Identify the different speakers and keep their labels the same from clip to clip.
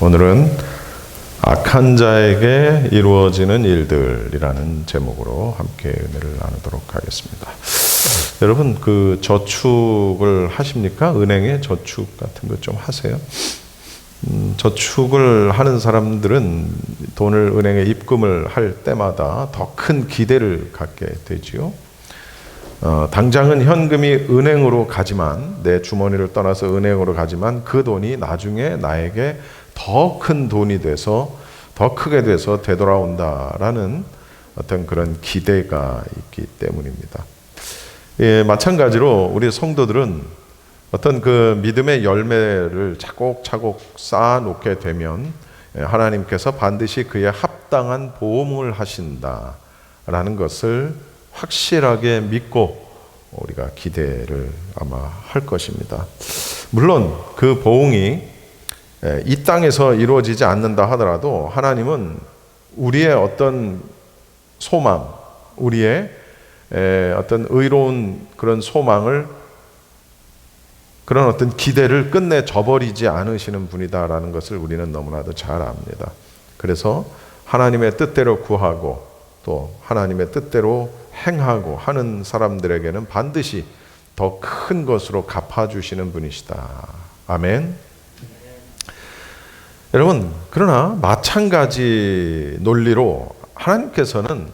Speaker 1: 오늘은 악한 자에게 이루어지는 일들이라는 제목으로 함께 은혜를 나누도록 하겠습니다. 여러분, 그 저축을 하십니까? 은행에 저축 같은 거 좀 하세요? 저축을 하는 사람들은 돈을 은행에 입금을 할 때마다 더 큰 기대를 갖게 되지요. 당장은 현금이 은행으로 가지만, 내 주머니를 떠나서 은행으로 가지만 그 돈이 나중에 나에게 더 큰 돈이 돼서, 더 크게 돼서 되돌아온다라는 어떤 그런 기대가 있기 때문입니다. 예, 마찬가지로 우리 성도들은 어떤 그 믿음의 열매를 차곡차곡 쌓아놓게 되면 하나님께서 반드시 그에 합당한 보응을 하신다라는 것을 확실하게 믿고 우리가 기대를 아마 할 것입니다. 물론 그 보응이 이 땅에서 이루어지지 않는다 하더라도 하나님은 우리의 어떤 소망, 우리의 어떤 의로운 그런 소망을, 그런 어떤 기대를 끝내 저버리지 않으시는 분이다라는 것을 우리는 너무나도 잘 압니다. 그래서 하나님의 뜻대로 구하고 또 하나님의 뜻대로 행하고 하는 사람들에게는 반드시 더 큰 것으로 갚아주시는 분이시다. 아멘. 여러분, 그러나 마찬가지 논리로 하나님께서는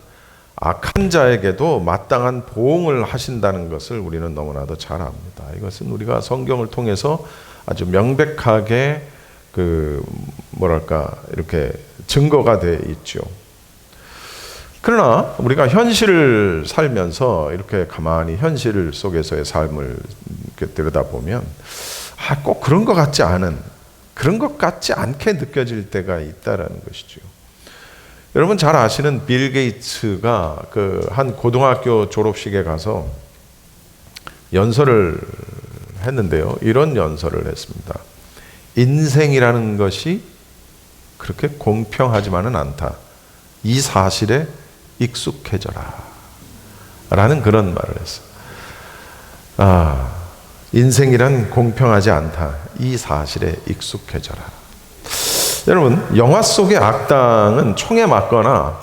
Speaker 1: 악한 자에게도 마땅한 보응을 하신다는 것을 우리는 너무나도 잘 압니다. 이것은 우리가 성경을 통해서 아주 명백하게 이렇게 증거가 되어 있죠. 그러나 우리가 현실을 살면서 이렇게 가만히 현실 속에서의 삶을 이렇게 들여다보면 꼭 그런 것 같지 않은, 그런 것 같지 않게 느껴질 때가 있다라는 것이죠. 여러분 잘 아시는 빌 게이츠가 한 고등학교 졸업식에 가서 연설을 했는데요. 이런 연설을 했습니다. 인생이라는 것이 그렇게 공평하지만은 않다. 이 사실에 익숙해져라. 라는 그런 말을 했어요. 인생이란 공평하지 않다. 이 사실에 익숙해져라. 여러분, 영화 속의 악당은 총에 맞거나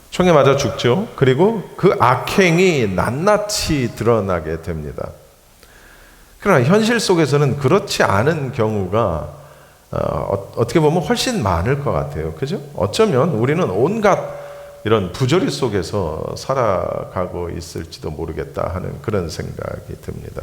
Speaker 1: 총에 맞아 죽죠. 그리고 그 악행이 낱낱이 드러나게 됩니다. 그러나 현실 속에서는 그렇지 않은 경우가 어떻게 보면 훨씬 많을 것 같아요. 그죠? 어쩌면 우리는 온갖 이런 부조리 속에서 살아가고 있을지도 모르겠다 하는 그런 생각이 듭니다.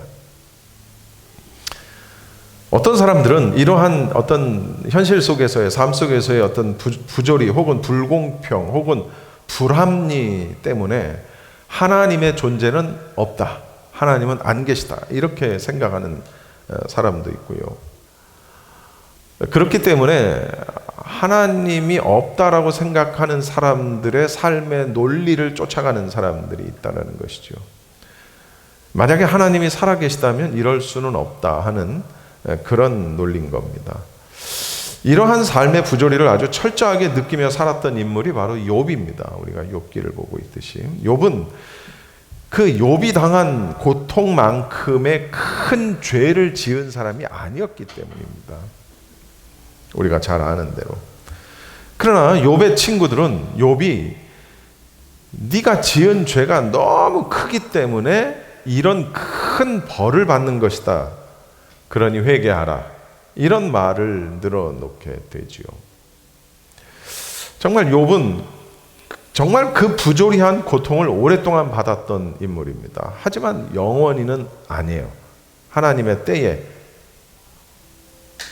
Speaker 1: 어떤 사람들은 이러한 어떤 현실 속에서의, 삶 속에서의 어떤 부조리 혹은 불공평 혹은 불합리 때문에 하나님의 존재는 없다, 하나님은 안 계시다, 이렇게 생각하는 사람도 있고요. 그렇기 때문에 하나님이 없다라고 생각하는 사람들의 삶의 논리를 쫓아가는 사람들이 있다는 것이죠. 만약에 하나님이 살아계시다면 이럴 수는 없다 하는 그런 논리인 겁니다. 이러한 삶의 부조리를 아주 철저하게 느끼며 살았던 인물이 바로 욥입니다. 우리가 욥기를 보고 있듯이 욥은 그 욥이 당한 고통만큼의 큰 죄를 지은 사람이 아니었기 때문입니다. 우리가 잘 아는 대로. 그러나 욥의 친구들은 욥이 네가 지은 죄가 너무 크기 때문에 이런 큰 벌을 받는 것이다, 그러니 회개하라, 이런 말을 늘어놓게 되지요. 정말 욥은 정말 그 부조리한 고통을 오랫동안 받았던 인물입니다. 하지만 영원히는 아니에요. 하나님의 때에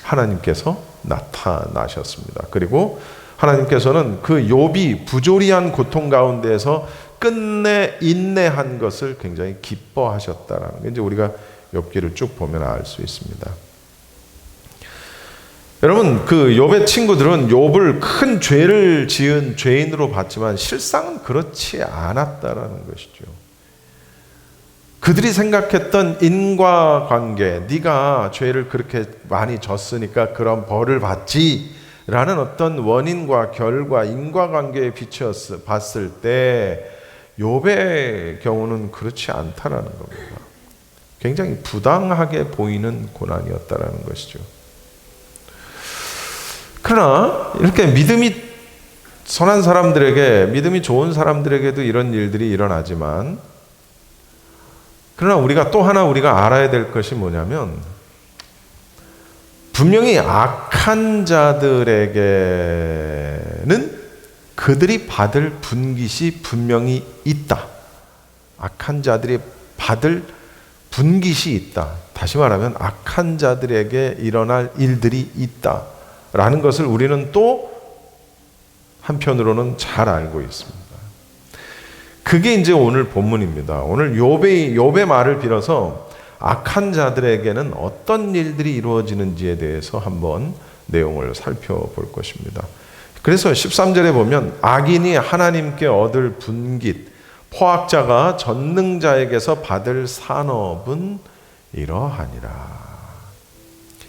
Speaker 1: 하나님께서 나타나셨습니다. 그리고 하나님께서는 그 욥이 부조리한 고통 가운데에서 끝내 인내한 것을 굉장히 기뻐하셨다라는 게 이제 우리가 욥기를 쭉 보면 알 수 있습니다. 여러분, 그 욥의 친구들은 욥을 큰 죄를 지은 죄인으로 봤지만 실상은 그렇지 않았다라는 것이죠. 그들이 생각했던 인과관계, 네가 죄를 그렇게 많이 졌으니까 그런 벌을 받지라는 어떤 원인과 결과, 인과관계에 비추어서 봤을 때 욥의 경우는 그렇지 않다라는 겁니다. 굉장히 부당하게 보이는 고난이었다라는 것이죠. 그러나 이렇게 믿음이 선한 사람들에게, 믿음이 좋은 사람들에게도 이런 일들이 일어나지만, 그러나 우리가 또 하나 우리가 알아야 될 것이 뭐냐면, 분명히 악한 자들에게는 그들이 받을 분깃이 분명히 있다. 악한 자들이 받을 분깃이 있다. 다시 말하면 악한 자들에게 일어날 일들이 있다라는 것을 우리는 또 한편으로는 잘 알고 있습니다. 그게 이제 오늘 본문입니다. 오늘 욥의 말을 빌어서 악한 자들에게는 어떤 일들이 이루어지는지에 대해서 한번 내용을 살펴볼 것입니다. 그래서 13절에 보면 악인이 하나님께 얻을 분깃, 포악자가 전능자에게서 받을 산업은 이러하니라.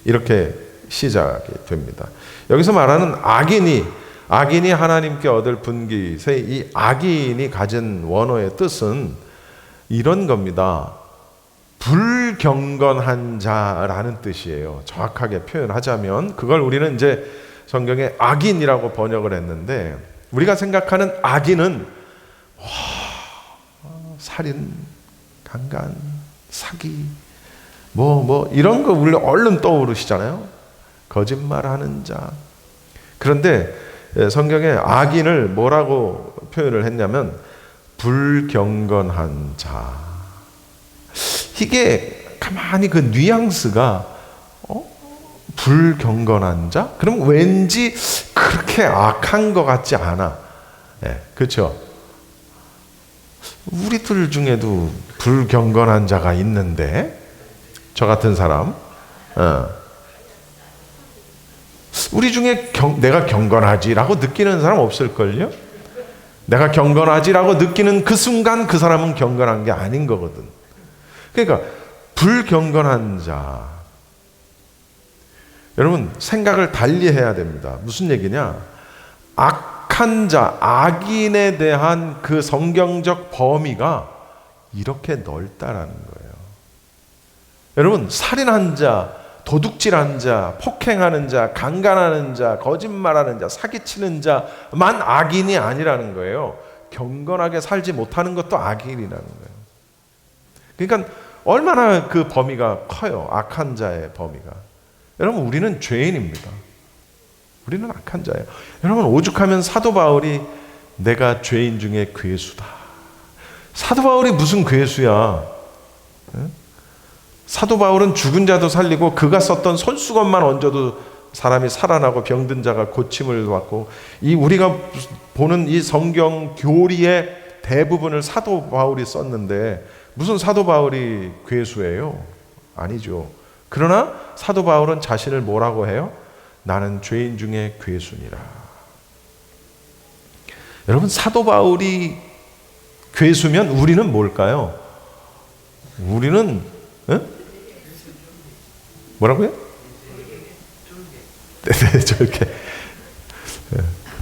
Speaker 1: 이렇게 시작이 됩니다. 여기서 말하는 악인이 하나님께 얻을 분깃의 이 악인이 가진 원어의 뜻은 이런 겁니다. 불경건한 자라는 뜻이에요. 정확하게 표현하자면 그걸 우리는 이제 성경에 악인이라고 번역을 했는데, 우리가 생각하는 악인은 살인, 강간, 사기, 이런 거 우리 얼른 떠오르시잖아요. 거짓말하는 자. 그런데 성경에 악인을 뭐라고 표현을 했냐면 불경건한 자. 이게 가만히 그 뉘앙스가 불경건한 자? 그럼 왠지 그렇게 악한 것 같지 않아. 그렇죠? 우리들 중에도 불경건한 자가 있는데, 저 같은 사람, 우리 중에 내가 경건하지라고 느끼는 사람 없을걸요? 내가 경건하지라고 느끼는 그 순간 그 사람은 경건한 게 아닌 거거든. 그러니까 불경건한 자. 여러분, 생각을 달리 해야 됩니다. 무슨 얘기냐? 악한 자, 악인에 대한 그 성경적 범위가 이렇게 넓다라는 거예요. 여러분, 살인한 자, 도둑질한 자, 폭행하는 자, 강간하는 자, 거짓말하는 자, 사기치는 자만 악인이 아니라는 거예요. 경건하게 살지 못하는 것도 악인이라는 거예요. 그러니까 얼마나 그 범위가 커요. 악한 자의 범위가. 여러분, 우리는 죄인입니다. 우리는 악한 자예요. 여러분, 오죽하면 사도 바울이 내가 죄인 중에 괴수다. 사도 바울이 무슨 괴수야? 사도 바울은 죽은 자도 살리고 그가 썼던 손수건만 얹어도 사람이 살아나고 병든 자가 고침을 받고, 이 우리가 보는 이 성경 교리의 대부분을 사도 바울이 썼는데 무슨 사도 바울이 괴수예요? 아니죠. 그러나 사도 바울은 자신을 뭐라고 해요? 나는 죄인 중에 괴수니라. 여러분, 사도 바울이 괴수면 우리는 뭘까요? 우리는 뭐라고요? 네,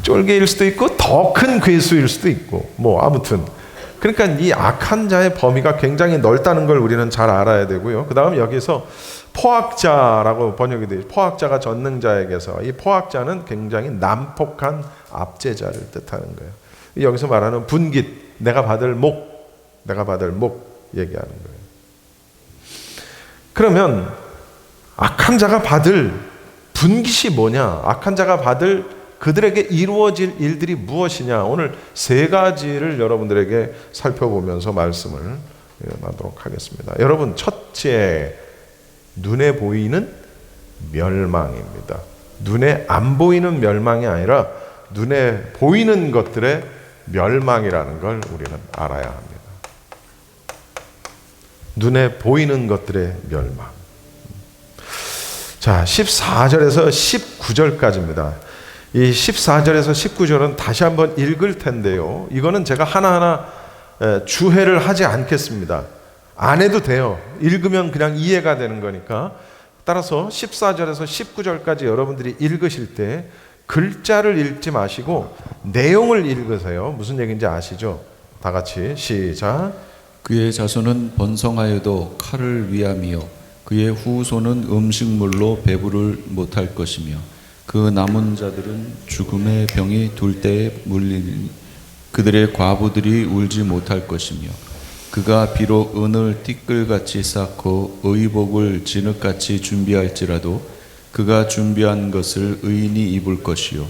Speaker 1: 쫄개일 수도 있고 더 큰 괴수일 수도 있고, 아무튼 그러니까 이 악한 자의 범위가 굉장히 넓다는 걸 우리는 잘 알아야 되고요. 그 다음 여기서 포악자라고 번역이 되죠. 포악자가 전능자에게서, 이 포악자는 굉장히 난폭한 압제자를 뜻하는 거예요. 여기서 말하는 분깃, 내가 받을 목 얘기하는 거예요. 그러면 악한 자가 받을 분깃이 뭐냐? 악한 자가 받을 그들에게 이루어질 일들이 무엇이냐? 오늘 세 가지를 여러분들에게 살펴보면서 말씀을 나누도록 하겠습니다. 여러분, 첫째, 눈에 보이는 멸망입니다. 눈에 안 보이는 멸망이 아니라 눈에 보이는 것들의 멸망이라는 걸 우리는 알아야 합니다. 눈에 보이는 것들의 멸망. 자, 14절에서 19절까지입니다. 이 14절에서 19절은 다시 한번 읽을 텐데요. 이거는 제가 하나하나 주해를 하지 않겠습니다. 안 해도 돼요. 읽으면 그냥 이해가 되는 거니까. 따라서 14절에서 19절까지 여러분들이 읽으실 때 글자를 읽지 마시고 내용을 읽으세요. 무슨 얘기인지 아시죠? 다 같이 시작.
Speaker 2: 그의 자손은 번성하여도 칼을 위함이요 그의 후손은 음식물로 배부를 못할 것이며 그 남은 자들은 죽음의 병이 돌 때에 물리니 그들의 과부들이 울지 못할 것이며 그가 비록 은을 띠끌같이 쌓고 의복을 진흙같이 준비할지라도 그가 준비한 것을 의인이 입을 것이요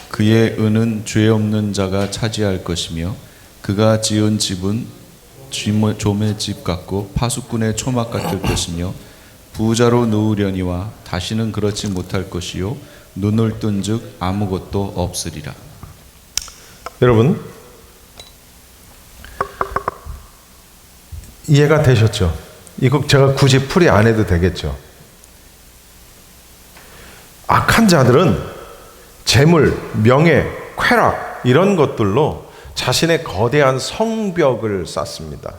Speaker 2: 그의 은은 죄 없는 자가 차지할 것이며 그가 지은 집은 좀의 집 같고 파수꾼의 초막 같을 것이며 부자로 누우려니와 다시는 그렇지 못할 것이요 눈을 뜬즉 아무것도 없으리라.
Speaker 1: 여러분, 이해가 되셨죠? 이거 제가 굳이 풀이 안 해도 되겠죠? 악한 자들은 재물, 명예, 쾌락 이런 것들로 자신의 거대한 성벽을 쌓습니다.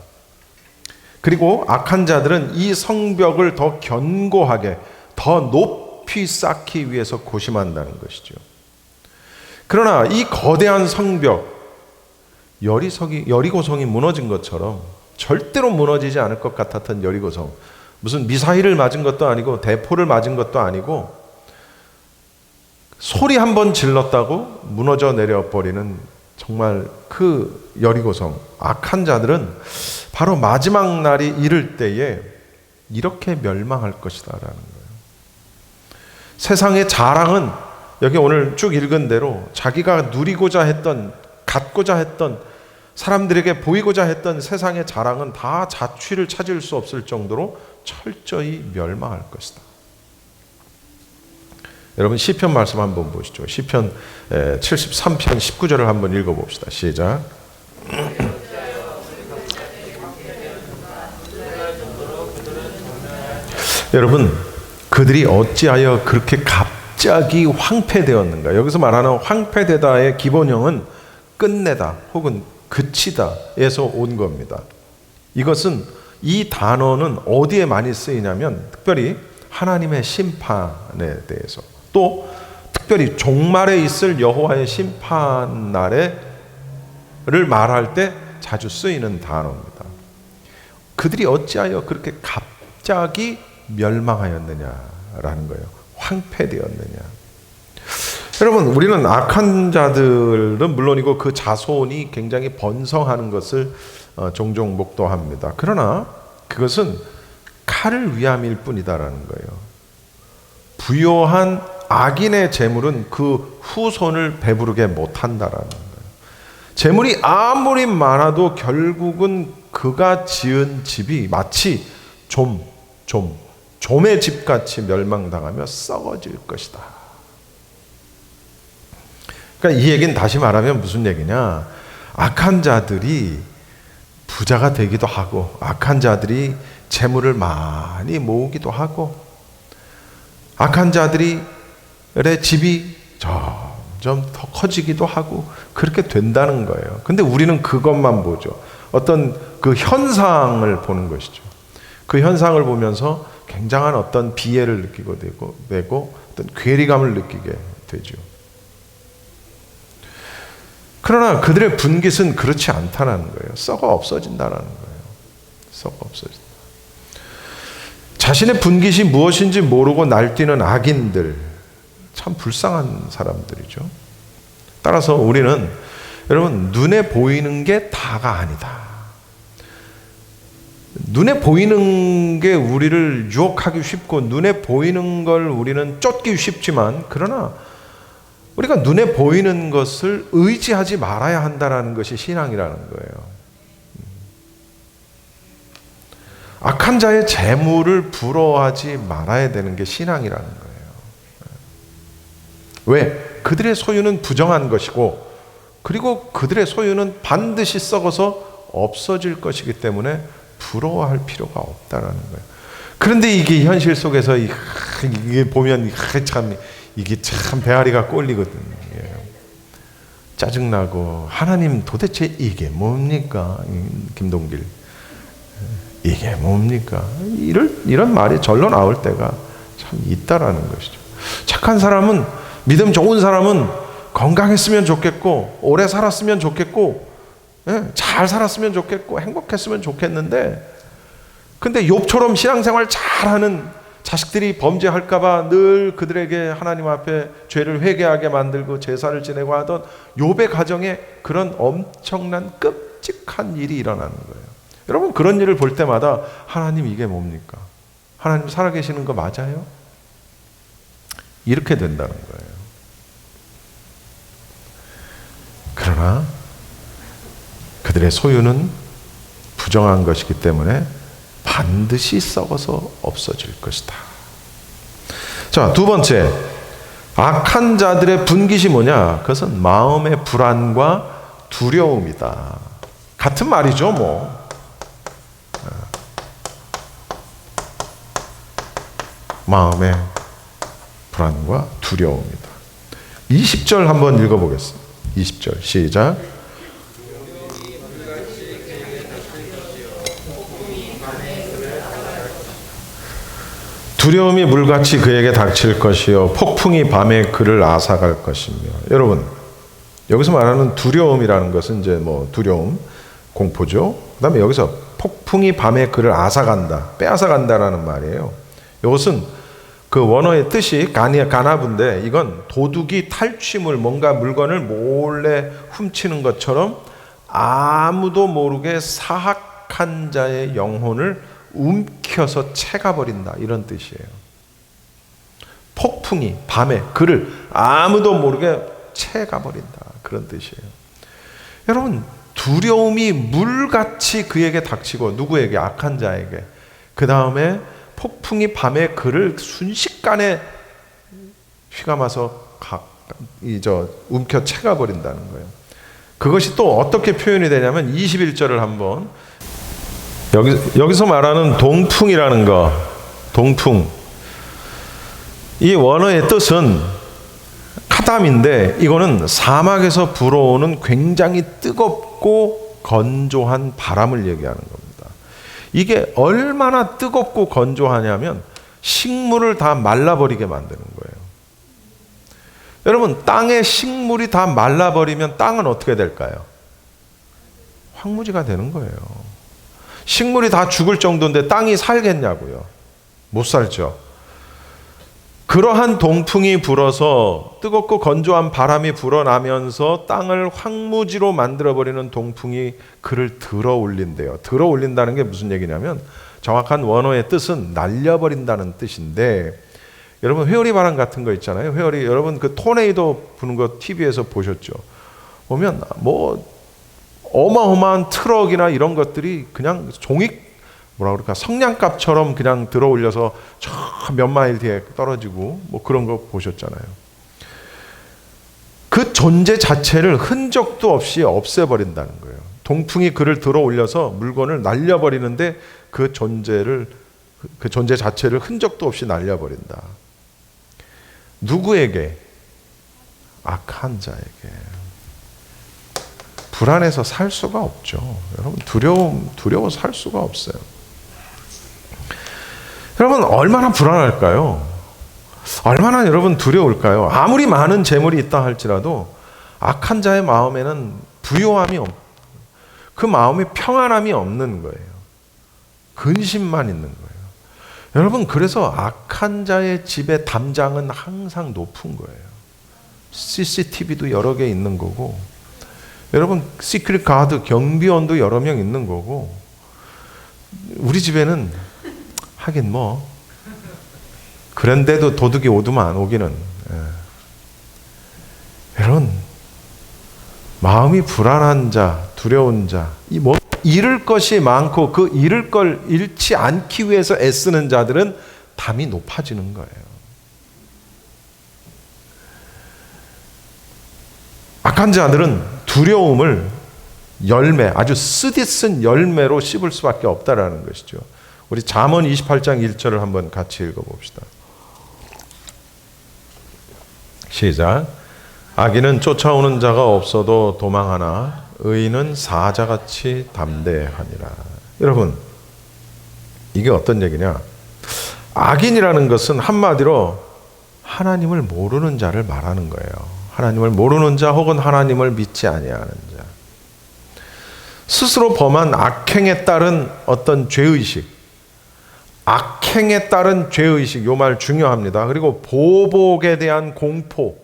Speaker 1: 그리고 악한 자들은 이 성벽을 더 견고하게, 더 높이 쌓기 위해서 고심한다는 것이죠. 그러나 이 거대한 성벽, 여리고성이 무너진 것처럼 절대로 무너지지 않을 것 같았던 여리고성, 무슨 미사일을 맞은 것도 아니고 대포를 맞은 것도 아니고 소리 한 번 질렀다고 무너져 내려버리는 정말 그 여리고성, 악한 자들은 바로 마지막 날이 이를 때에 이렇게 멸망할 것이다라는 거예요. 세상의 자랑은 여기 오늘 쭉 읽은 대로 자기가 누리고자 했던, 갖고자 했던, 사람들에게 보이고자 했던 세상의 자랑은 다 자취를 찾을 수 없을 정도로 철저히 멸망할 것이다. 여러분 시편 말씀 한번 보시죠. 시편 73편 19절을 한번 읽어봅시다. 시작. 여러분, 그들이 어찌하여 그렇게 갑자기 황폐되었는가? 여기서 말하는 황폐되다의 기본형은 끝내다 혹은 그치다에서 온 겁니다. 이것은, 이 단어는 어디에 많이 쓰이냐면 특별히 하나님의 심판에 대해서, 또 특별히 종말에 있을 여호와의 심판 날에를 말할 때 자주 쓰이는 단어입니다. 그들이 어찌하여 그렇게 갑자기 멸망하였느냐라는 거예요. 황폐되었느냐. 여러분, 우리는 악한 자들은 물론이고 그 자손이 굉장히 번성하는 것을 종종 목도합니다. 그러나 그것은 칼을 위함일 뿐이다라는 거예요. 부요한 악인의 재물은 그 후손을 배부르게 못한다라는 거예요. 재물이 아무리 많아도 결국은 그가 지은 집이 마치 좀의 집같이 멸망당하며 썩어질 것이다. 그러니까 이 얘기는 다시 말하면 무슨 얘기냐? 악한 자들이 부자가 되기도 하고, 악한 자들이 재물을 많이 모으기도 하고, 악한 자들의 집이 점점 더 커지기도 하고 그렇게 된다는 거예요. 근데 우리는 그것만 보죠. 어떤 그 현상을 보는 것이죠. 그 현상을 보면서 굉장한 어떤 비애를 느끼고 되고 어떤 괴리감을 느끼게 되죠. 그러나 그들의 분깃은 그렇지 않다는 거예요. 썩어 없어진다는 거예요. 썩어 없어진다. 자신의 분깃이 무엇인지 모르고 날뛰는 악인들, 참 불쌍한 사람들이죠. 따라서 우리는 여러분, 눈에 보이는 게 다가 아니다. 눈에 보이는 게 우리를 유혹하기 쉽고 눈에 보이는 걸 우리는 쫓기 쉽지만, 그러나 우리가 눈에 보이는 것을 의지하지 말아야 한다는 것이 신앙이라는 거예요. 악한 자의 재물을 부러워하지 말아야 되는 게 신앙이라는 거예요. 왜? 그들의 소유는 부정한 것이고, 그리고 그들의 소유는 반드시 썩어서 없어질 것이기 때문에 부러워할 필요가 없다라는 거예요. 그런데 이게 현실 속에서 이게 보면 이게 참 배앓이가 꼴리거든요. 짜증나고, 하나님 도대체 이게 뭡니까? 김동길, 이게 뭡니까? 이런 말이 절로 나올 때가 참 있다라는 것이죠. 착한 사람은, 믿음 좋은 사람은 건강했으면 좋겠고, 오래 살았으면 좋겠고, 잘 살았으면 좋겠고, 행복했으면 좋겠는데, 근데 욥처럼 신앙생활 잘하는 자식들이 범죄할까 봐 늘 그들에게 하나님 앞에 죄를 회개하게 만들고 제사를 지내고 하던 욥의 가정에 그런 엄청난 끔찍한 일이 일어나는 거예요. 여러분, 그런 일을 볼 때마다 하나님, 이게 뭡니까? 하나님 살아계시는 거 맞아요? 이렇게 된다는 거예요. 그러나 그들의 소유는 부정한 것이기 때문에 반드시 썩어서 없어질 것이다. 자, 두 번째, 악한 자들의 분깃이 뭐냐? 그것은 마음의 불안과 두려움이다. 같은 말이죠, 뭐. 마음의 불안과 두려움이다. 20절 한번 읽어보겠습니다. 20절 시작. 두려움이 물같이 그에게 닥칠 것이요 폭풍이 밤에 그를 앗아갈 것이며. 여러분, 여기서 말하는 두려움이라는 것은 이제 뭐 두려움, 공포죠. 그다음에 여기서 폭풍이 밤에 그를 앗아간다, 빼앗아간다라는 말이에요. 이것은 그 원어의 뜻이 가나브인데, 이건 도둑이 탈취물, 뭔가 물건을 몰래 훔치는 것처럼 아무도 모르게 사악한 자의 영혼을 움켜서 채가버린다, 이런 뜻이에요. 폭풍이 밤에 그를 아무도 모르게 채가버린다, 그런 뜻이에요. 여러분, 두려움이 물같이 그에게 닥치고, 누구에게? 악한 자에게. 그 다음에 폭풍이 밤에 그를 순식간에 휘감아서 움켜 채가버린다는 거예요. 그것이 또 어떻게 표현이 되냐면 21절을 한번, 여기서 말하는 동풍이라는 거, 동풍, 이 원어의 뜻은 카담인데, 이거는 사막에서 불어오는 굉장히 뜨겁고 건조한 바람을 얘기하는 겁니다. 이게 얼마나 뜨겁고 건조하냐면 식물을 다 말라버리게 만드는 거예요. 여러분, 땅에 식물이 다 말라버리면 땅은 어떻게 될까요? 황무지가 되는 거예요. 식물이 다 죽을 정도인데 땅이 살겠냐고요? 못 살죠. 그러한 동풍이 불어서 뜨겁고 건조한 바람이 불어나면서 땅을 황무지로 만들어버리는 동풍이 그를 들어 올린대요. 들어 올린다는 게 무슨 얘기냐면, 정확한 원어의 뜻은 날려버린다는 뜻인데, 여러분 회오리 바람 같은 거 있잖아요. 회오리, 여러분 그 토네이도 부는 거 TV에서 보셨죠? 보면 뭐 어마어마한 트럭이나 이런 것들이 그냥 성냥갑처럼 그냥 들어 올려서 저 몇 마일 뒤에 떨어지고 뭐 그런 거 보셨잖아요. 그 존재 자체를 흔적도 없이 없애버린다는 거예요. 동풍이 그를 들어 올려서 물건을 날려버리는데 그 존재 자체를 흔적도 없이 날려버린다. 누구에게? 악한 자에게. 불안해서 살 수가 없죠. 여러분, 두려워서 살 수가 없어요. 여러분, 얼마나 불안할까요? 얼마나 여러분 두려울까요? 아무리 많은 재물이 있다 할지라도 악한 자의 마음에는 부요함이 그 마음에 평안함이 없는 거예요. 근심만 있는 거예요. 여러분, 그래서 악한 자의 집의 담장은 항상 높은 거예요. CCTV도 여러 개 있는 거고, 여러분 시크릿 가드 경비원도 여러 명 있는 거고, 우리 집에는 하긴 뭐 그런데도 도둑이 오더만 오기는. 여러분, 마음이 불안한 자, 두려운 자, 잃을 것이 많고 그 잃을 걸 잃지 않기 위해서 애쓰는 자들은 담이 높아지는 거예요. 악한 자들은 두려움을 열매, 아주 쓰디쓴 열매로 씹을 수밖에 없다라는 것이죠. 우리 잠언 28장 1절을 한번 같이 읽어봅시다. 시작. 악인은 쫓아오는 자가 없어도 도망하나 의인은 사자같이 담대하니라. 여러분, 이게 어떤 얘기냐? 악인이라는 것은 한마디로 하나님을 모르는 자를 말하는 거예요. 하나님을 모르는 자, 혹은 하나님을 믿지 아니하는 자. 스스로 범한 악행에 따른 어떤 죄의식, 악행에 따른 죄의식, 요 말 중요합니다. 그리고 보복에 대한 공포,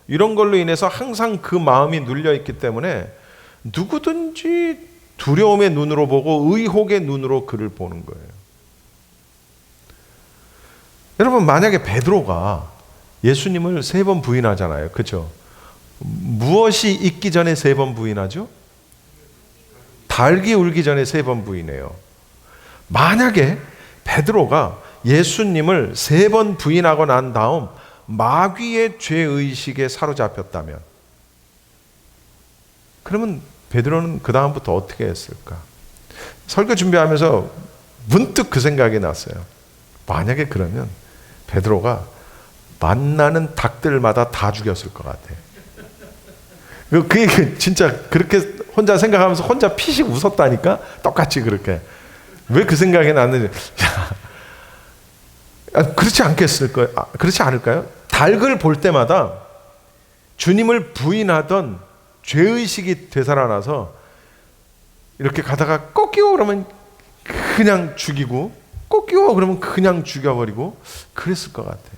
Speaker 1: 이런 걸로 인해서 항상 그 마음이 눌려 있기 때문에 누구든지 두려움의 눈으로 보고 의혹의 눈으로 그를 보는 거예요. 여러분, 만약에 베드로가 예수님을 3번 부인하잖아요. 그렇죠? 무엇이 있기 전에 3번 부인하죠? 닭이 울기 전에 3번 부인해요. 만약에 베드로가 예수님을 3번 부인하고 난 다음 마귀의 죄의식에 사로잡혔다면, 그러면 베드로는 그 다음부터 어떻게 했을까? 설교 준비하면서 문득 그 생각이 났어요. 만약에 그러면 베드로가 만나는 닭들마다 다 죽였을 것 같아. 그게 진짜 그렇게 혼자 생각하면서 혼자 피식 웃었다니까? 똑같이 그렇게. 왜 그 생각이 났는지. 그렇지 않겠을까요? 그렇지 않을까요? 닭을 볼 때마다 주님을 부인하던 죄의식이 되살아나서 이렇게 가다가 꺾이고 그러면 그냥 죽이고, 꺾이고 그러면 그냥 죽여버리고 그랬을 것 같아요.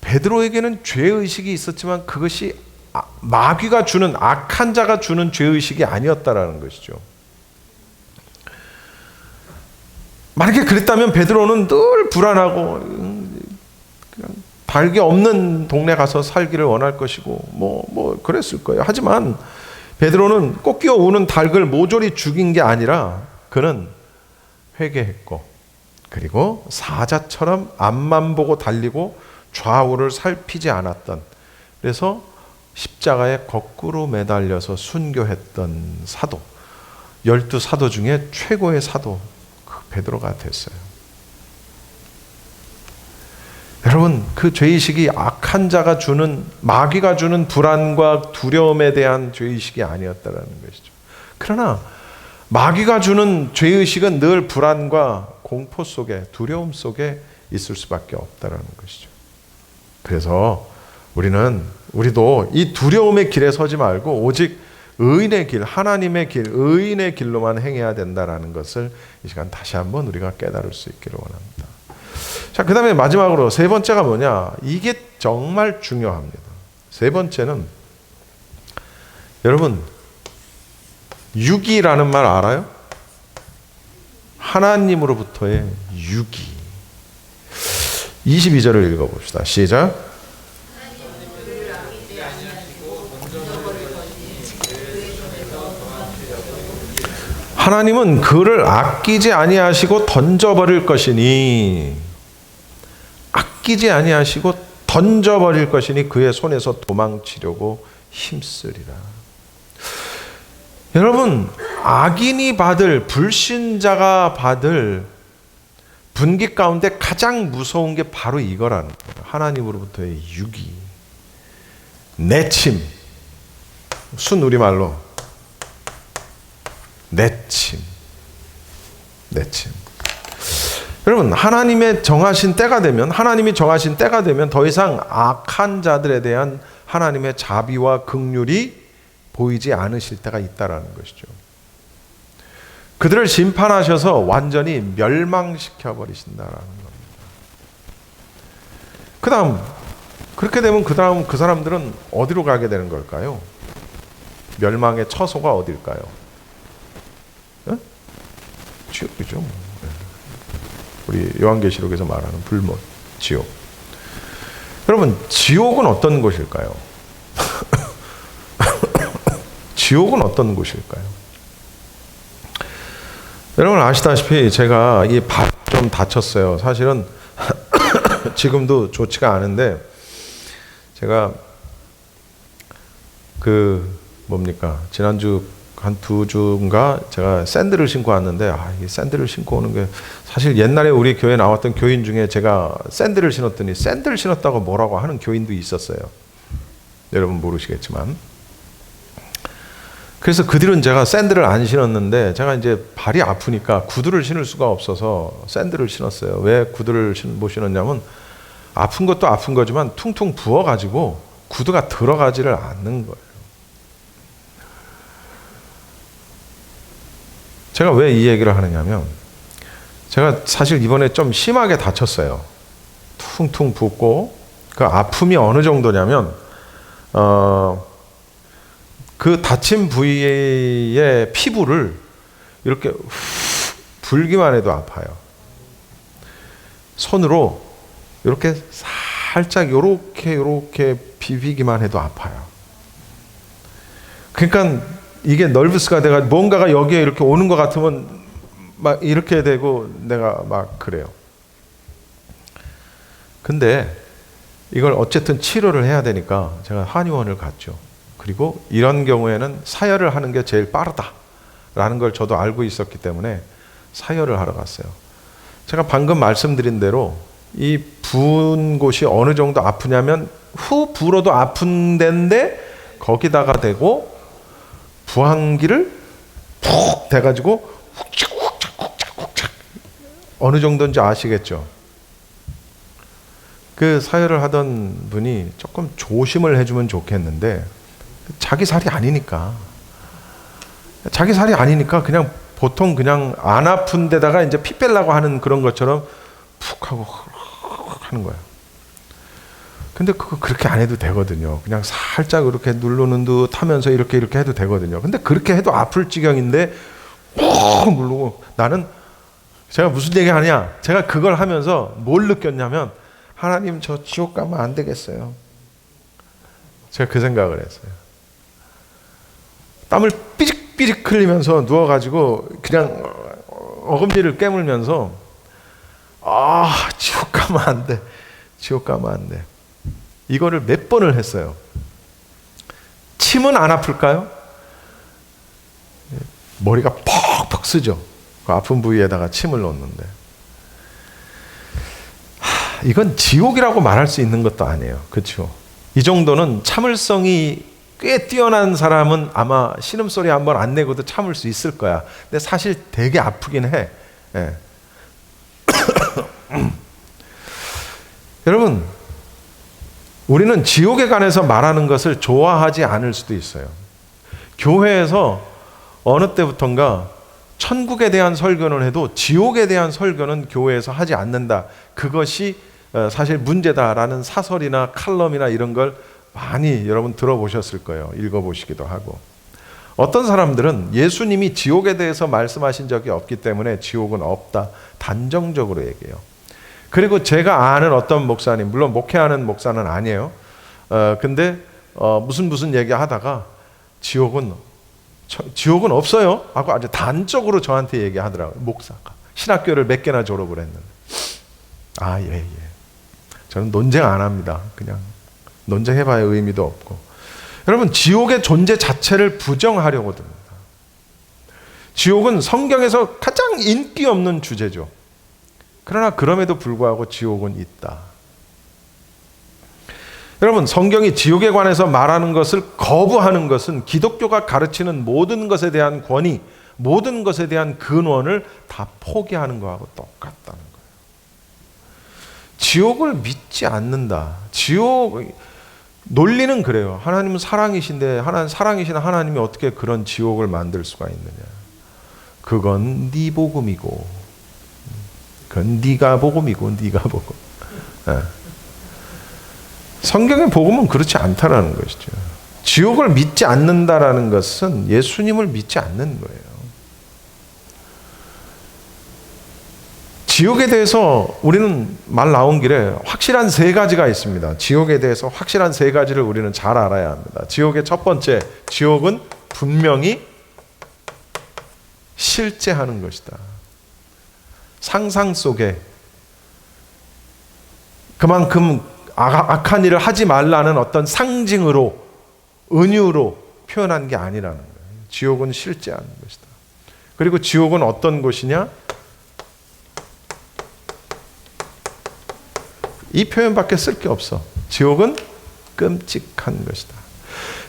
Speaker 1: 베드로에게는 죄의식이 있었지만 그것이 마귀가 주는, 악한 자가 주는 죄의식이 아니었다라는 것이죠. 만약에 그랬다면 베드로는 늘 불안하고 그냥 닭이 없는 동네 가서 살기를 원할 것이고 뭐 그랬을 거예요. 하지만 베드로는 꺾여 오는 닭을 모조리 죽인 게 아니라 그는 회개했고, 그리고 사자처럼 앞만 보고 달리고 좌우를 살피지 않았던, 그래서 십자가에 거꾸로 매달려서 순교했던 사도, 12사도 중에 최고의 사도, 그 베드로가 됐어요. 여러분, 그 죄의식이 악한 자가 주는, 마귀가 주는 불안과 두려움에 대한 죄의식이 아니었다라는 것이죠. 그러나 마귀가 주는 죄의식은 늘 불안과 공포 속에, 두려움 속에 있을 수밖에 없다라는 것이죠. 그래서 우리도 이 두려움의 길에 서지 말고 오직 의인의 길, 하나님의 길, 의인의 길로만 행해야 된다라는 것을 이 시간 다시 한번 우리가 깨달을 수 있기를 원합니다. 자, 그 다음에 마지막으로 3번째가 뭐냐? 이게 정말 중요합니다. 3번째는, 여러분, 유기라는 말 알아요? 하나님으로부터의 유기. 22절을 읽어봅시다. 시작. 하나님은 그를 아끼지 아니하시고 던져버릴 것이니, 아끼지 아니하시고 던져버릴 것이니 그의 손에서 도망치려고 힘쓰리라. 여러분, 악인이 받을, 불신자가 받을 분기 가운데 가장 무서운 게 바로 이거라는 거예요. 하나님으로부터의 유기, 내침, 순우리말로 내침. 여러분, 하나님이 정하신 때가 되면 더 이상 악한 자들에 대한 하나님의 자비와 긍휼이 보이지 않으실 때가 있다라는 것이죠. 그들을 심판하셔서 완전히 멸망시켜 버리신다라는 겁니다. 그렇게 되면 그 사람들은 어디로 가게 되는 걸까요? 멸망의 처소가 어딜까요? 지옥이죠. 우리 요한계시록에서 말하는 불못, 지옥. 여러분, 지옥은 어떤 곳일까요? 지옥은 어떤 곳일까요? 여러분 아시다시피 제가 이 발 좀 다쳤어요. 사실은 지금도 좋지가 않은데, 제가 지난주 한 2주인가 제가 샌들을 신고 왔는데, 이 샌들을 신고 오는 게, 사실 옛날에 우리 교회에 나왔던 교인 중에 제가 샌들을 신었더니 샌들 신었다고 뭐라고 하는 교인도 있었어요. 여러분 모르시겠지만. 그래서 그 뒤로는 제가 샌들을 안 신었는데, 제가 이제 발이 아프니까 구두를 신을 수가 없어서 샌들을 신었어요. 왜 구두를 못 신었냐면, 아픈 것도 아픈 거지만 퉁퉁 부어가지고 구두가 들어가지를 않는 거예요. 제가 왜 이 얘기를 하느냐면, 제가 사실 이번에 좀 심하게 다쳤어요. 퉁퉁 붓고 그 아픔이 어느 정도냐면 그 다친 부위의 피부를 이렇게 후 불기만 해도 아파요. 손으로 이렇게 살짝 요렇게 비비기만 해도 아파요. 그러니까 이게 널브스가 돼가 뭔가가 여기에 이렇게 오는 것 같으면 막 이렇게 되고 내가 막 그래요. 근데 이걸 어쨌든 치료를 해야 되니까 제가 한의원을 갔죠. 그리고 이런 경우에는 사열을 하는 게 제일 빠르다라는 걸 저도 알고 있었기 때문에 사열을 하러 갔어요. 제가 방금 말씀드린 대로 이 부은 곳이 어느 정도 아프냐면 후 불어도 아픈 데인데 거기다가 대고 부항기를 푹 대가지고 훅착 어느 정도인지 아시겠죠? 그 사열을 하던 분이 조금 조심을 해주면 좋겠는데 자기 살이 아니니까 그냥 보통 그냥 안 아픈 데다가 이제 피 빼려고 하는 그런 것처럼 푹 하고 하는 거예요. 근데 그거 그렇게 안 해도 되거든요. 그냥 살짝 이렇게 누르는 듯 하면서 이렇게 해도 되거든요. 근데 그렇게 해도 아플 지경인데 푹 누르고 나는 제가 무슨 얘기 하냐? 제가 그걸 하면서 뭘 느꼈냐면 하나님 저 지옥 가면 안 되겠어요. 제가 그 생각을 했어요. 땀을 삐릭삐릭 흘리면서 누워가지고 그냥 어금니를 깨물면서 지옥 가면 안 돼. 지옥 가면 안 돼. 이거를 몇 번을 했어요. 침은 안 아플까요? 머리가 퍽퍽 쓰죠. 그 아픈 부위에다가 침을 놓는데 이건 지옥이라고 말할 수 있는 것도 아니에요. 그렇죠? 이 정도는 참을성이 꽤 뛰어난 사람은 아마 신음소리 한번 안 내고도 참을 수 있을 거야. 근데 사실 되게 아프긴 해. 예. 여러분, 우리는 지옥에 관해서 말하는 것을 좋아하지 않을 수도 있어요. 교회에서 어느 때부턴가 천국에 대한 설교는 해도 지옥에 대한 설교는 교회에서 하지 않는다. 그것이 사실 문제다라는 사설이나 칼럼이나 이런 걸 많이 여러분 들어보셨을 거예요. 읽어보시기도 하고. 어떤 사람들은 예수님이 지옥에 대해서 말씀하신 적이 없기 때문에 지옥은 없다. 단정적으로 얘기해요. 그리고 제가 아는 어떤 목사님, 물론 목회하는 목사는 아니에요. 근데 무슨 얘기 하다가 지옥은 없어요 하고 아주 단적으로 저한테 얘기하더라고요. 목사가. 신학교를 몇 개나 졸업을 했는데. 예. 저는 논쟁 안 합니다. 그냥 논쟁해봐야 의미도 없고. 여러분, 지옥의 존재 자체를 부정하려고 듭니다. 지옥은 성경에서 가장 인기 없는 주제죠. 그러나 그럼에도 불구하고 지옥은 있다. 여러분, 성경이 지옥에 관해서 말하는 것을 거부하는 것은 기독교가 가르치는 모든 것에 대한 권위, 모든 것에 대한 근원을 다 포기하는 것하고 똑같다는 거예요. 지옥을 믿지 않는다. 논리는 그래요. 하나님은 사랑이신데 사랑이신 하나님이 어떻게 그런 지옥을 만들 수가 있느냐. 그건 네 복음이고, 그건 네가 복음이고, 네가 복음. 성경의 복음은 그렇지 않다라는 것이죠. 지옥을 믿지 않는다라는 것은 예수님을 믿지 않는 거예요. 지옥에 대해서 우리는 말 나온 길에 확실한 세 가지가 있습니다. 지옥에 대해서 확실한 세 가지를 우리는 잘 알아야 합니다. 지옥의 첫 번째, 지옥은 분명히 실제하는 것이다. 상상 속에 그만큼 악한 일을 하지 말라는 어떤 상징으로, 은유로 표현한 게 아니라는 거예요. 지옥은 실제하는 것이다. 그리고 지옥은 어떤 곳이냐? 이 표현밖에 쓸 게 없어. 지옥은 끔찍한 것이다.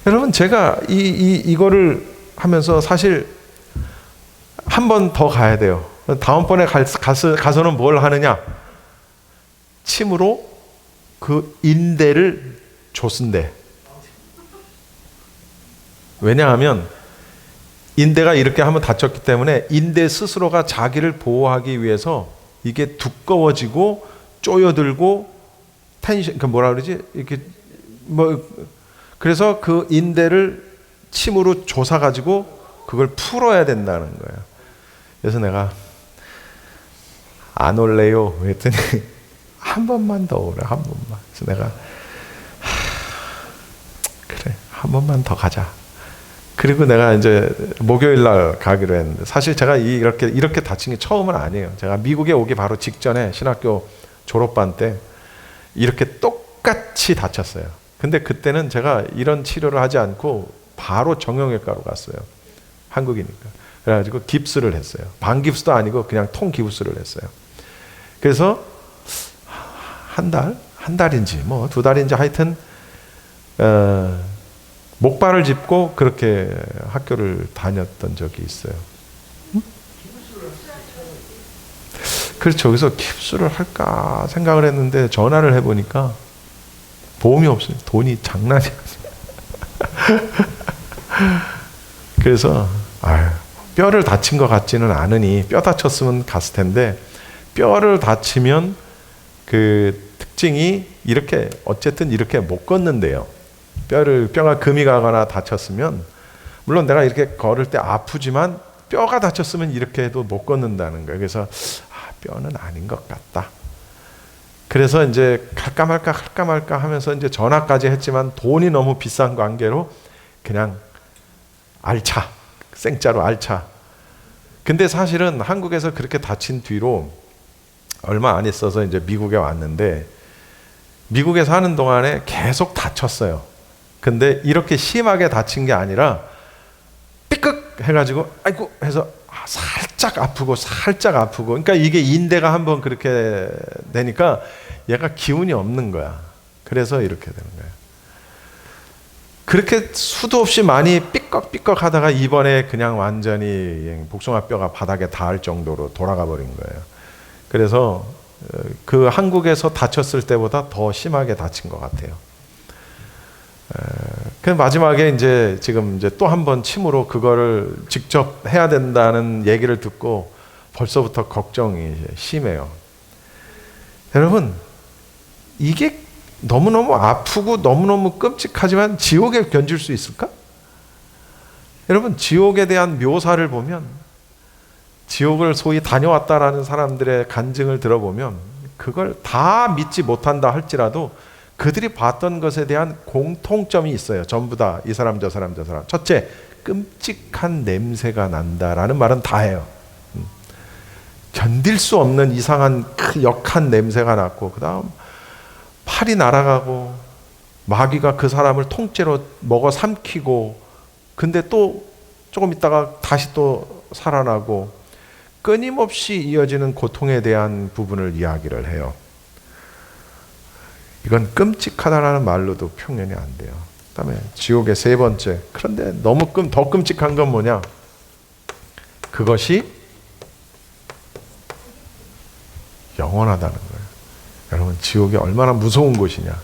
Speaker 1: 여러분, 제가 이거를 하면서 사실 한 번 더 가야 돼요. 다음번에 가서는 뭘 하느냐? 침으로 그 인대를 조순대. 왜냐하면 인대가 이렇게 한번 다쳤기 때문에 인대 스스로가 자기를 보호하기 위해서 이게 두꺼워지고 쪼여들고 텐션, 그 뭐라 그러지? 이렇게 그래서 그 인대를 침으로 조사 가지고 그걸 풀어야 된다는 거예요. 그래서 내가 안 올래요 그랬더니 한 번만 더 오래, 한 번만. 그래서 내가 그래, 한 번만 더 가자. 그리고 내가 이제 목요일 날 가기로 했는데, 사실 제가 이렇게 다친 게 처음은 아니에요. 제가 미국에 오기 바로 직전에 신학교 졸업반 때 이렇게 똑같이 다쳤어요. 근데 그때는 제가 이런 치료를 하지 않고 바로 정형외과로 갔어요. 한국이니까. 그래가지고 깁스를 했어요. 반깁스도 아니고 그냥 통깁스를 했어요. 그래서 한 달인지 뭐 2달인지 하여튼 목발을 짚고 그렇게 학교를 다녔던 적이 있어요. 그렇죠. 그래서 깁스를 할까 생각을 했는데 전화를 해보니까 보험이 없어요. 돈이 장난이 아니에요. 그래서 뼈를 다친 것 같지는 않으니, 뼈 다쳤으면 갔을 텐데 뼈를 다치면 그 특징이 이렇게 어쨌든 이렇게 못 걷는데요. 뼈가 금이 가거나 다쳤으면, 물론 내가 이렇게 걸을 때 아프지만 뼈가 다쳤으면 이렇게 해도 못 걷는다는 거예요. 그래서 뼈는 아닌 것 같다. 그래서 이제 갈까 말까 하면서 이제 전화까지 했지만 돈이 너무 비싼 관계로 그냥 알차, 생짜로 알차. 근데 사실은 한국에서 그렇게 다친 뒤로 얼마 안 있어서 이제 미국에 왔는데, 미국에 사는 동안에 계속 다쳤어요. 근데 이렇게 심하게 다친 게 아니라 삐끗 해가지고 아이고 해서 살짝 아프고 그러니까 이게 인대가 한번 그렇게 되니까 얘가 기운이 없는 거야. 그래서 이렇게 되는 거예요. 그렇게 수도 없이 많이 삐걱삐걱 하다가 이번에 그냥 완전히 복숭아뼈가 바닥에 닿을 정도로 돌아가 버린 거예요. 그래서 그 한국에서 다쳤을 때보다 더 심하게 다친 것 같아요. 그 마지막에 이제 지금 이제 또 한 번 침으로 그거를 직접 해야 된다는 얘기를 듣고 벌써부터 걱정이 심해요. 여러분, 이게 너무너무 아프고 너무너무 끔찍하지만 지옥에 견딜 수 있을까? 여러분, 지옥에 대한 묘사를 보면, 지옥을 소위 다녀왔다라는 사람들의 간증을 들어보면 그걸 다 믿지 못한다 할지라도 그들이 봤던 것에 대한 공통점이 있어요. 전부 다 이 사람 저 사람. 첫째, 끔찍한 냄새가 난다라는 말은 다 해요. 견딜 수 없는 이상한 역한 냄새가 났고, 그 다음 팔이 날아가고 마귀가 그 사람을 통째로 먹어 삼키고, 근데 또 조금 있다가 다시 또 살아나고, 끊임없이 이어지는 고통에 대한 부분을 이야기를 해요. 이건 끔찍하다라는 말로도 표현이 안 돼요. 그다음에 지옥의 세 번째, 그런데 너무 더 끔찍한 건 뭐냐? 그것이 영원하다는 거예요. 여러분, 지옥이 얼마나 무서운 곳이냐?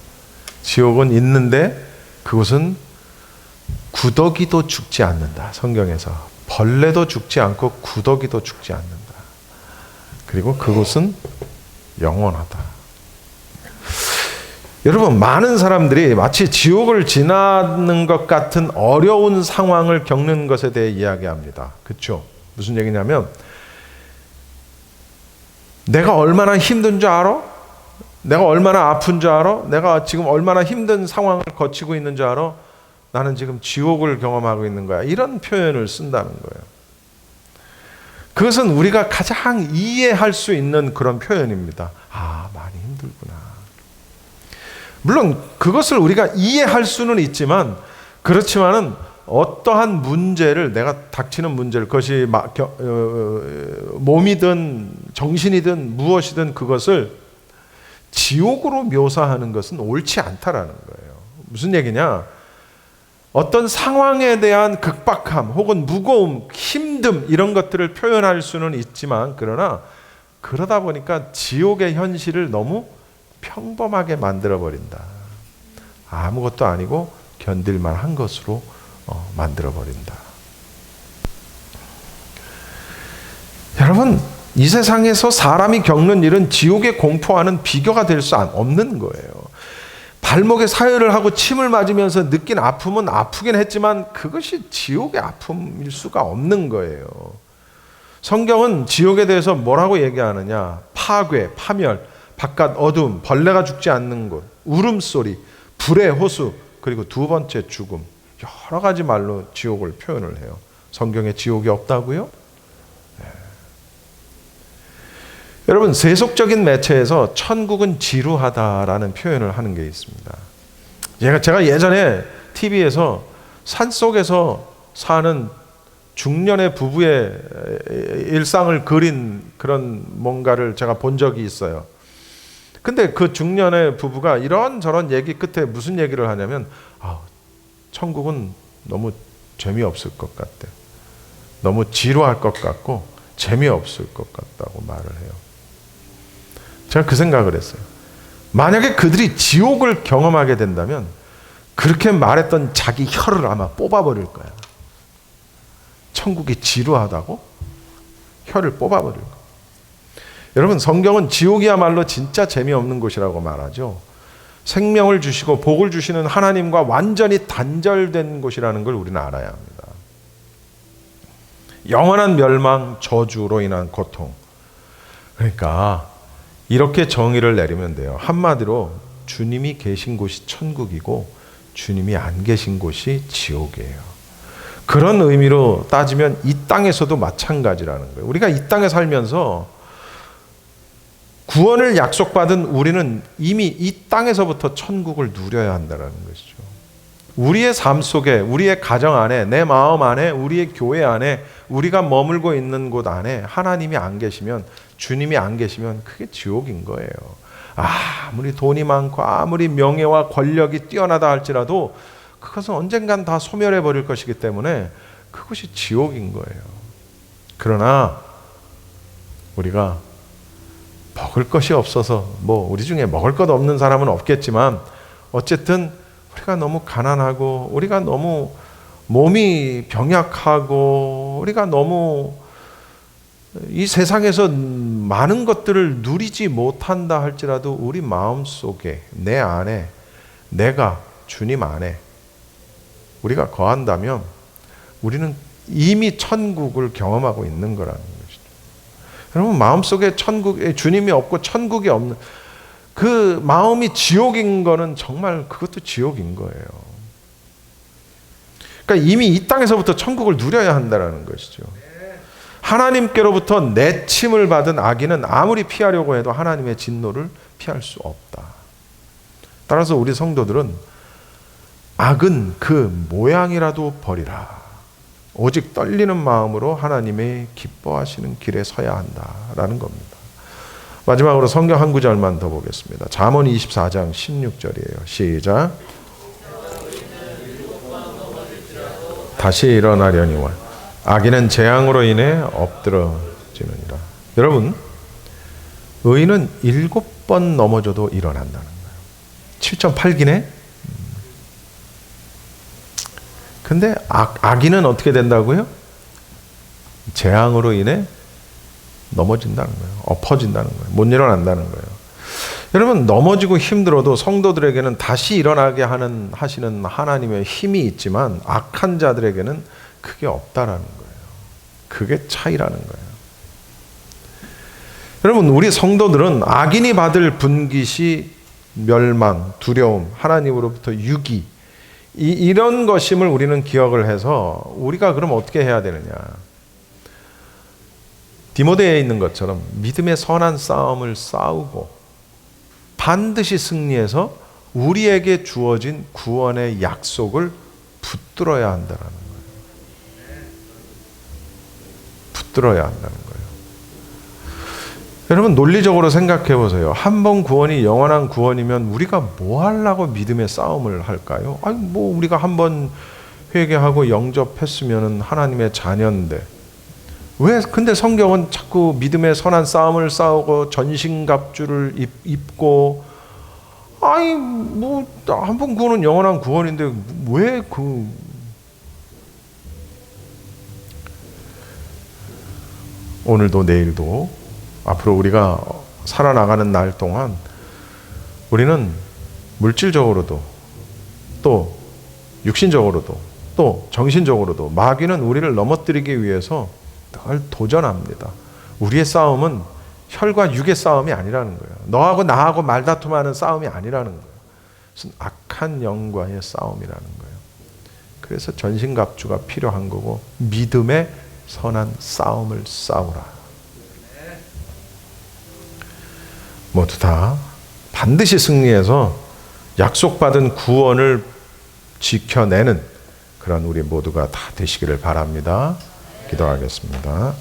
Speaker 1: 지옥은 있는데 그곳은 구더기도 죽지 않는다. 성경에서 벌레도 죽지 않고 구더기도 죽지 않는다. 그리고 그곳은 영원하다. 여러분, 많은 사람들이 마치 지옥을 지나는 것 같은 어려운 상황을 겪는 것에 대해 이야기합니다. 그렇죠? 무슨 얘기냐면, 내가 얼마나 힘든 줄 알아? 내가 얼마나 아픈 줄 알아? 내가 지금 얼마나 힘든 상황을 거치고 있는 줄 알아? 나는 지금 지옥을 경험하고 있는 거야. 이런 표현을 쓴다는 거예요. 그것은 우리가 가장 이해할 수 있는 그런 표현입니다. 많이 힘들구나. 물론 그것을 우리가 이해할 수는 있지만, 그렇지만은 어떠한 문제를, 내가 닥치는 문제를, 그것이 몸이든 정신이든 무엇이든 그것을 지옥으로 묘사하는 것은 옳지 않다라는 거예요. 무슨 얘기냐? 어떤 상황에 대한 극박함 혹은 무거움, 힘듦, 이런 것들을 표현할 수는 있지만, 그러나 그러다 보니까 지옥의 현실을 너무 평범하게 만들어버린다. 아무것도 아니고 견딜만 한 것으로 만들어버린다. 여러분, 이 세상에서 사람이 겪는 일은 지옥의 공포와는 비교가 될 수 없는 거예요. 발목에 사혈을 하고 침을 맞으면서 느낀 아픔은 아프긴 했지만 그것이 지옥의 아픔일 수가 없는 거예요. 성경은 지옥에 대해서 뭐라고 얘기하느냐? 파괴, 파멸, 바깥 어두움, 벌레가 죽지 않는 곳, 울음소리, 불의 호수, 그리고 두 번째 죽음. 여러 가지 말로 지옥을 표현을 해요. 성경에 지옥이 없다고요? 네. 여러분, 세속적인 매체에서 천국은 지루하다라는 표현을 하는 게 있습니다. 제가 예전에 TV에서 산속에서 사는 중년의 부부의 일상을 그린 그런 뭔가를 제가 본 적이 있어요. 근데 그 중년의 부부가 이런저런 얘기 끝에 무슨 얘기를 하냐면, 천국은 너무 재미없을 것 같대. 너무 지루할 것 같고 재미없을 것 같다고 말을 해요. 제가 그 생각을 했어요. 만약에 그들이 지옥을 경험하게 된다면 그렇게 말했던 자기 혀를 아마 뽑아버릴 거야. 천국이 지루하다고? 혀를 뽑아버릴 거야. 여러분, 성경은 지옥이야말로 진짜 재미없는 곳이라고 말하죠. 생명을 주시고 복을 주시는 하나님과 완전히 단절된 곳이라는 걸 우리는 알아야 합니다. 영원한 멸망, 저주로 인한 고통. 그러니까 이렇게 정의를 내리면 돼요. 한마디로 주님이 계신 곳이 천국이고 주님이 안 계신 곳이 지옥이에요. 그런 의미로 따지면 이 땅에서도 마찬가지라는 거예요. 우리가 이 땅에 살면서 구원을 약속받은 우리는 이미 이 땅에서부터 천국을 누려야 한다는 것이죠. 우리의 삶 속에, 우리의 가정 안에, 내 마음 안에, 우리의 교회 안에, 우리가 머물고 있는 곳 안에 하나님이 안 계시면, 주님이 안 계시면 그게 지옥인 거예요. 아무리 돈이 많고 아무리 명예와 권력이 뛰어나다 할지라도 그것은 언젠간 다 소멸해 버릴 것이기 때문에 그것이 지옥인 거예요. 그러나 우리가 먹을 것이 없어서, 우리 중에 먹을 것 없는 사람은 없겠지만 어쨌든 우리가 너무 가난하고 우리가 너무 몸이 병약하고 우리가 너무 이 세상에서 많은 것들을 누리지 못한다 할지라도 우리 마음속에, 내 안에, 내가 주님 안에 우리가 거한다면 우리는 이미 천국을 경험하고 있는 거라는 것이죠. 여러분, 마음속에 주님이 없고 천국이 없는 그 마음이 지옥인 거는 정말 그것도 지옥인 거예요. 그러니까 이미 이 땅에서부터 천국을 누려야 한다는 것이죠. 하나님께로부터 내침을 받은 악인은 아무리 피하려고 해도 하나님의 진노를 피할 수 없다. 따라서 우리 성도들은 악은 그 모양이라도 버리라. 오직 떨리는 마음으로 하나님의 기뻐하시는 길에 서야 한다라는 겁니다. 마지막으로 성경 한 구절만 더 보겠습니다. 잠언 24장 16절이에요. 시작. 다시 일어나려니와 악인은 재앙으로 인해 엎드러지느니라. 여러분, 의인은 7번 넘어져도 일어난다는 거예요. 7.8기네? 근데 악인은 어떻게 된다고요? 재앙으로 인해 넘어진다는 거예요. 엎어진다는 거예요. 못 일어난다는 거예요. 여러분, 넘어지고 힘들어도 성도들에게는 다시 일어나게 하시는 하나님의 힘이 있지만 악한 자들에게는 그게 없다라는 거예요. 그게 차이라는 거예요. 여러분, 우리 성도들은 악인이 받을 분깃이 멸망, 두려움, 하나님으로부터 유기, 이런 것임을 우리는 기억을 해서 우리가 그럼 어떻게 해야 되느냐? 디모데에 있는 것처럼 믿음의 선한 싸움을 싸우고 반드시 승리해서 우리에게 주어진 구원의 약속을 붙들어야 한다는 거예요. 붙들어야 한다는 거예요. 여러분, 논리적으로 생각해 보세요. 한 번 구원이 영원한 구원이면 우리가 뭐 하려고 믿음의 싸움을 할까요? 우리가 한 번 회개하고 영접했으면 하나님의 자녀인데 왜 근데 성경은 자꾸 믿음의 선한 싸움을 싸우고 전신갑주를 입고 한 번 구원은 영원한 구원인데 왜 오늘도 내일도 앞으로 우리가 살아나가는 날 동안 우리는 물질적으로도 또 육신적으로도 또 정신적으로도 마귀는 우리를 넘어뜨리기 위해서 늘 도전합니다. 우리의 싸움은 혈과 육의 싸움이 아니라는 거예요. 너하고 나하고 말다툼하는 싸움이 아니라는 거예요. 무슨 악한 영과의 싸움이라는 거예요. 그래서 전신갑주가 필요한 거고 믿음의 선한 싸움을 싸우라. 모두 다 반드시 승리해서 약속받은 구원을 지켜내는 그런 우리 모두가 다 되시기를 바랍니다. 기도하겠습니다.